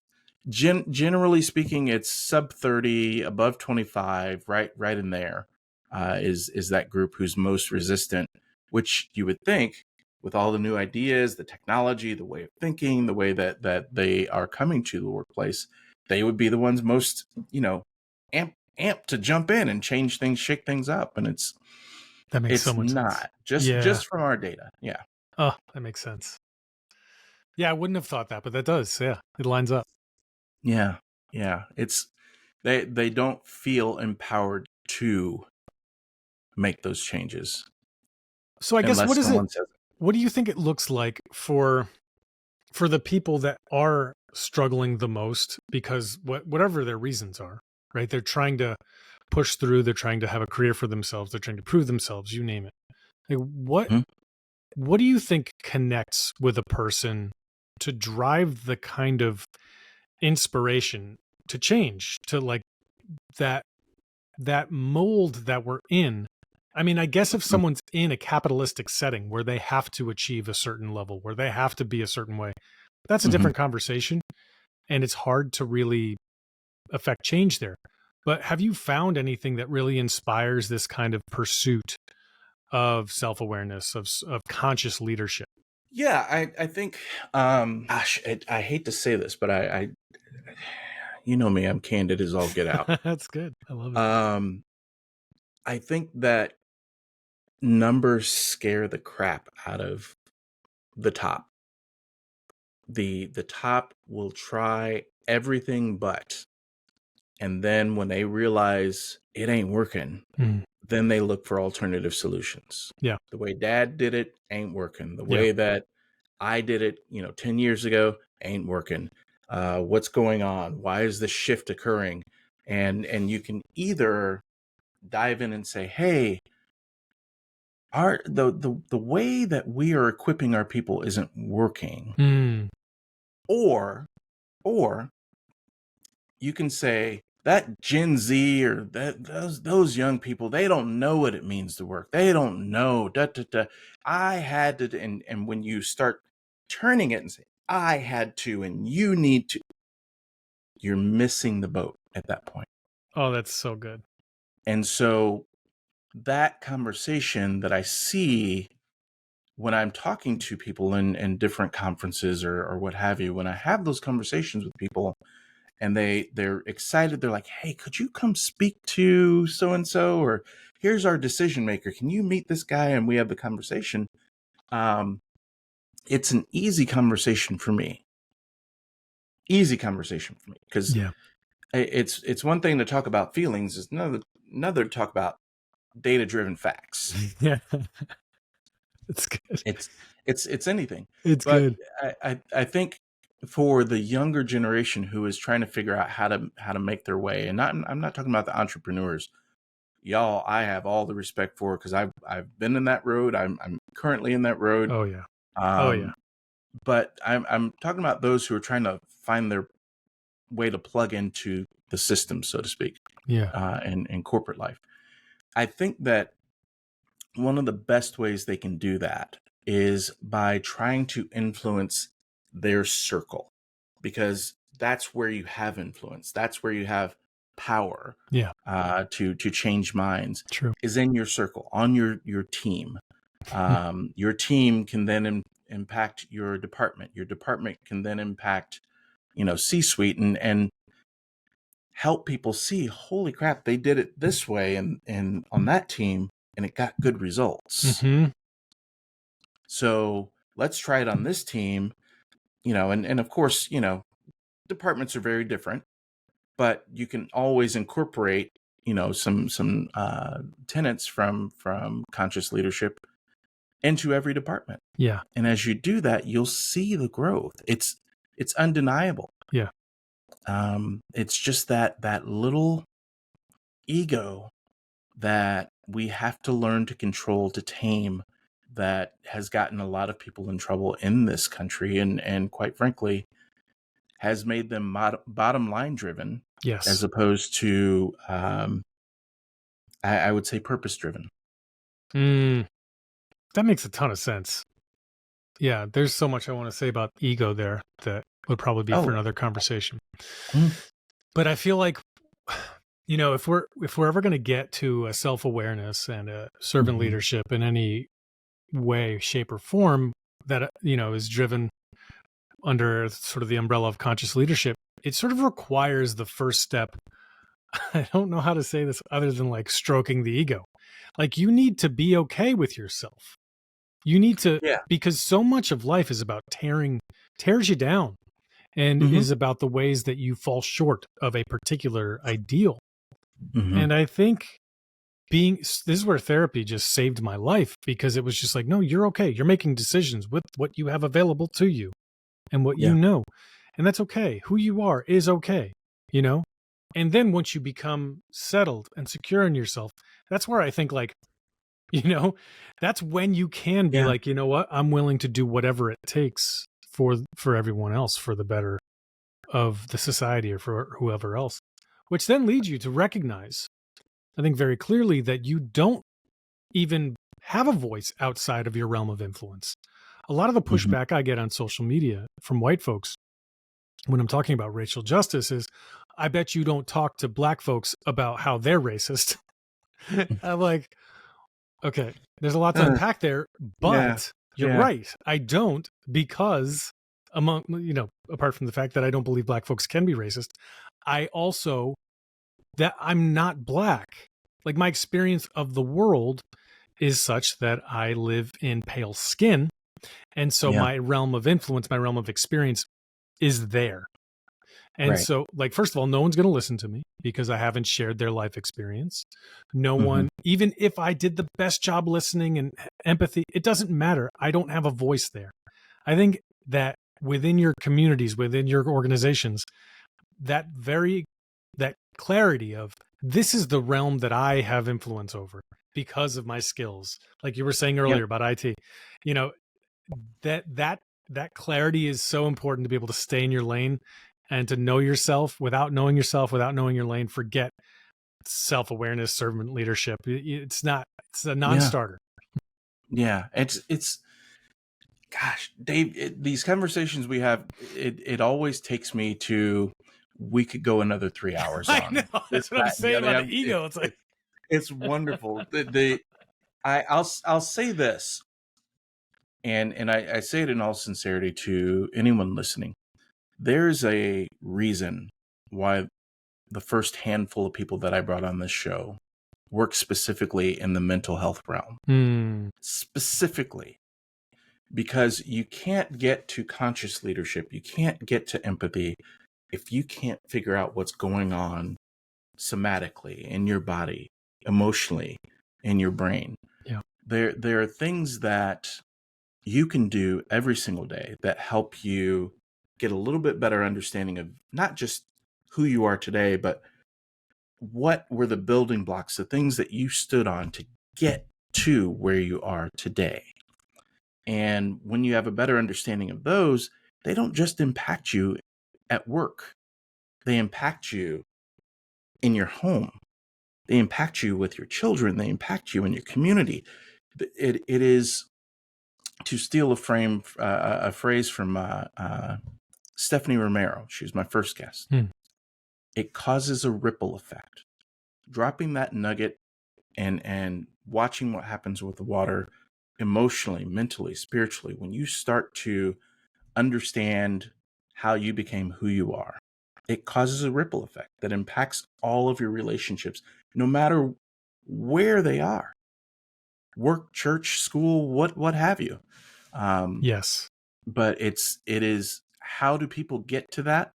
S1: generally speaking, it's sub 30, above 25, right in there, is that group who's most resistant. Which you would think, with all the new ideas, the technology, the way of thinking, the way that they are coming to the workplace, they would be the ones most, amped to jump in and change things, shake things up. And
S2: That makes so
S1: it's
S2: much sense.
S1: not just
S2: Yeah.
S1: from our data. Yeah.
S2: Oh, that makes sense. Yeah, I wouldn't have thought that, but that does. Yeah, it lines up.
S1: Yeah. Yeah. It's they don't feel empowered to make those changes
S2: So I guess
S1: unless someone says it.
S2: what do you think it looks like for the people that are struggling the most because whatever their reasons are, right? They're trying to push through, they're trying to have a career for themselves, they're trying to prove themselves, you name it. Like
S1: Mhm.
S2: what do you think connects with a person to drive the kind of inspiration to change, to like that that mold that we're in? I mean, I guess if
S1: Mhm.
S2: someone's in a capitalistic setting where they have to achieve a certain level, where they have to be a certain way, that's a
S1: Mhm.
S2: different conversation. And it's hard to really affect change there. But have you found anything that really inspires this kind of pursuit of self awareness, of conscious leadership?
S1: Yeah, I think, gosh, I hate to say this, but you know me, I'm candid as all get out.
S2: That's good. I love it.
S1: Um, I think that numbers scare the crap out of the top. The top will try everything but, and then when they realize it ain't working,
S2: Mm,
S1: then they look for alternative solutions.
S2: yeah.
S1: The way dad did it ain't working. The
S2: Yeah.
S1: way that I did it, 10 years ago ain't working. What's going on? Why is this shift occurring? And you can either dive in and say, hey, the way that we are equipping our people isn't working.
S2: Mm,
S1: Or you can say that Gen Z, or that those young people, they don't know what it means to work. They don't know. Da, da, da. I had to, and when you start turning it and say, I had to, and you need to, you're missing the boat at that point.
S2: oh, that's so good.
S1: And so that conversation that I see when I'm talking to people in different conferences, or what have you, when I have those conversations with people, and they're excited, they're like, hey, could you come speak to so and so, or here's our decision maker, can you meet this guy, and we have the conversation. um it's an easy conversation for me, because
S2: Yeah.
S1: it's one thing to talk about feelings, it's another to talk about data driven facts.
S2: Yeah. It's good.
S1: It's anything.
S2: It's
S1: But
S2: good.
S1: I think for the younger generation who is trying to figure out how to make their way, and I'm not talking about the entrepreneurs, y'all, I have all the respect for, because I've been in that road. I'm currently in that road.
S2: Oh yeah. Oh yeah.
S1: Um, but I'm talking about those who are trying to find their way to plug into the system, so to speak,
S2: Yeah.
S1: in corporate life. I think that one of the best ways they can do that is by trying to influence their circle, because that's where you have influence. That's where you have power,
S2: Yeah.
S1: to change minds,
S2: True.
S1: is in your circle, on your team. Your team can then impact your department. Your department can then impact, C-suite, and help people see, holy crap, they did it this way, and on that team, and it got good results.
S2: Mm-hmm.
S1: So let's try it on this team, and of course, departments are very different, but you can always incorporate, some tenets from conscious leadership into every department.
S2: Yeah.
S1: And as you do that, you'll see the growth. It's undeniable.
S2: Yeah.
S1: It's just that little ego that we have to learn to control, to tame, that has gotten a lot of people in trouble in this country, and quite frankly, has made them bottom line driven,
S2: Yes.
S1: as opposed to, I would say, purpose driven.
S2: That makes a ton of sense. Yeah, there's so much I want to say about ego there that would probably be for another conversation. But I feel like, if we're ever going to get to a self-awareness and a servant leadership in any way, shape, or form that is driven under sort of the umbrella of conscious leadership, it sort of requires the first step. I don't know how to say this other than like stroking the ego. Like, you need to be okay with yourself. You need to, because so much of life is about tears you down, and is about the ways that you fall short of a particular ideal. And I think this is where therapy just saved my life, because it was just like, no, you're okay. You're making decisions with what you have available to you and what you know. And that's okay. Who you are is okay, And then once you become settled and secure in yourself, that's where I think, like, that's when you can be like, you know what, I'm willing to do whatever it takes for everyone else, for the better of the society or for whoever else, which then leads you to recognize, I think, very clearly that you don't even have a voice outside of your realm of influence. A lot of the pushback I get on social media from white folks when I'm talking about racial justice is, I bet you don't talk to black folks about how they're racist. I'm like, okay, there's a lot to unpack there, but you're right. I don't, because apart from the fact that I don't believe black folks can be racist, I also, that I'm not black. Like, my experience of the world is such that I live in pale skin. And so my realm of influence, my realm of experience is there. And so, like, first of all, no one's going to listen to me because I haven't shared their life experience. No one, even if I did the best job listening and empathy, it doesn't matter. I don't have a voice there. I think that within your communities, within your organizations, that clarity of, this is the realm that I have influence over because of my skills. Like you were saying earlier about IT, that clarity is so important to be able to stay in your lane and to know yourself. Without knowing yourself, without knowing your lane, forget self-awareness, servant leadership. It's a non-starter.
S1: Yeah. It's gosh, Dave, these conversations we have, it always takes me to, we could go another 3 hours on.
S2: I know. That's what I'm saying about the ego. It's like,
S1: it's wonderful. I'll say this, and I say it in all sincerity to anyone listening. There's a reason why the first handful of people that I brought on this show work specifically in the mental health realm. Specifically, because you can't get to conscious leadership, you can't get to empathy if you can't figure out what's going on somatically in your body, emotionally, in your brain.
S2: Yeah.
S1: There are things that you can do every single day that help you get a little bit better understanding of not just who you are today, but what were the building blocks, the things that you stood on to get to where you are today. And when you have a better understanding of those, they don't just impact you at work. They impact you in your home. They impact you with your children. They impact you in your community. It is, to steal a phrase from Stephanie Romero. She was my first guest. It causes a ripple effect. Dropping that nugget and watching what happens with the water emotionally, mentally, spiritually, when you start to understand how you became who you are, it causes a ripple effect that impacts all of your relationships, no matter where they are. Work, church, school, what have you.
S2: Yes.
S1: But it is, how do people get to that?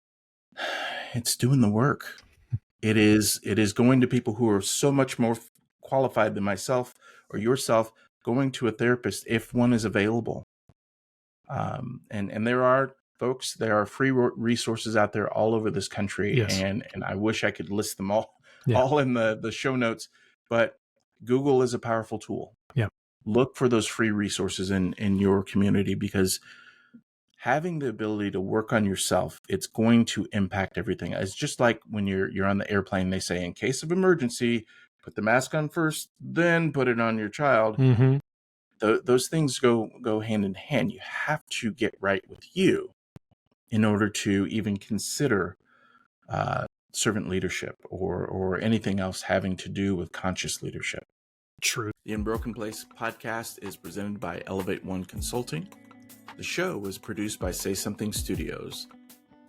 S1: It's doing the work. It is going to people who are so much more qualified than myself or yourself going to a therapist if one is available. And there are folks, there are free resources out there all over this country.
S2: Yes.
S1: And I wish I could list them all
S2: Yeah.
S1: in the show notes, but Google is a powerful tool.
S2: Yeah.
S1: Look for those free resources in your community, because having the ability to work on yourself, it's going to impact everything. It's just like when you're on the airplane, they say, in case of emergency, put the mask on first, then put it on your child.
S2: Mm-hmm.
S1: Those things go hand in hand. You have to get right with you in order to even consider servant leadership or anything else having to do with conscious leadership.
S2: True.
S1: The Unbroken Place podcast is presented by Elevate One Consulting. The show was produced by Say Something Studios.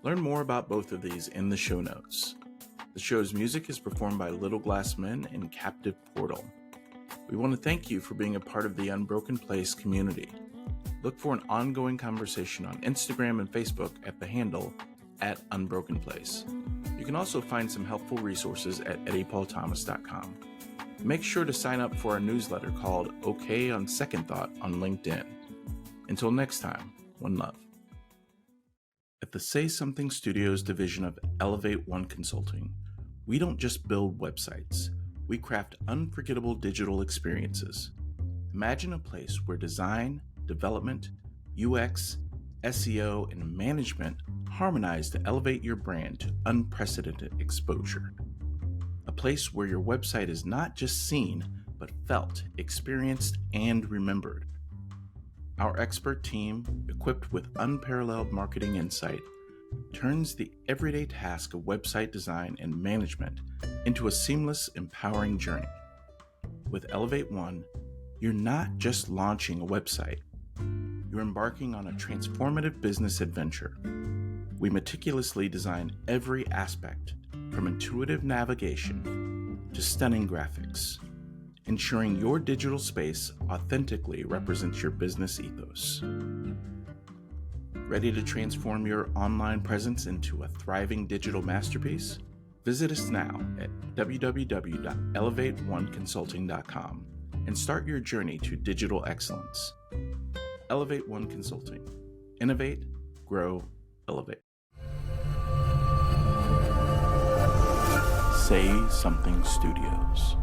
S1: Learn more about both of these in the show notes. The show's music is performed by Little Glass Men and Captive Portal. We want to thank you for being a part of the Unbroken Place community. Look for an ongoing conversation on Instagram and Facebook at the handle @UnbrokenPlace. You can also find some helpful resources at eddiepaulthomas.com. Make sure to sign up for our newsletter called OK on Second Thought on LinkedIn. Until next time, one love. At the Say Something Studios division of Elevate One Consulting, we don't just build websites, we craft unforgettable digital experiences. Imagine a place where design, development, UX, SEO, and management harmonize to elevate your brand to unprecedented exposure. A place where your website is not just seen, but felt, experienced, and remembered. Our expert team, equipped with unparalleled marketing insight, turns the everyday task of website design and management into a seamless, empowering journey. With Elevate One, you're not just launching a website, you're embarking on a transformative business adventure. We meticulously design every aspect, from intuitive navigation to stunning graphics, ensuring your digital space authentically represents your business ethos. Ready to transform your online presence into a thriving digital masterpiece? Visit us now at www.elevateoneconsulting.com and start your journey to digital excellence. Elevate One Consulting. Innovate, grow, elevate. Say Something Studios.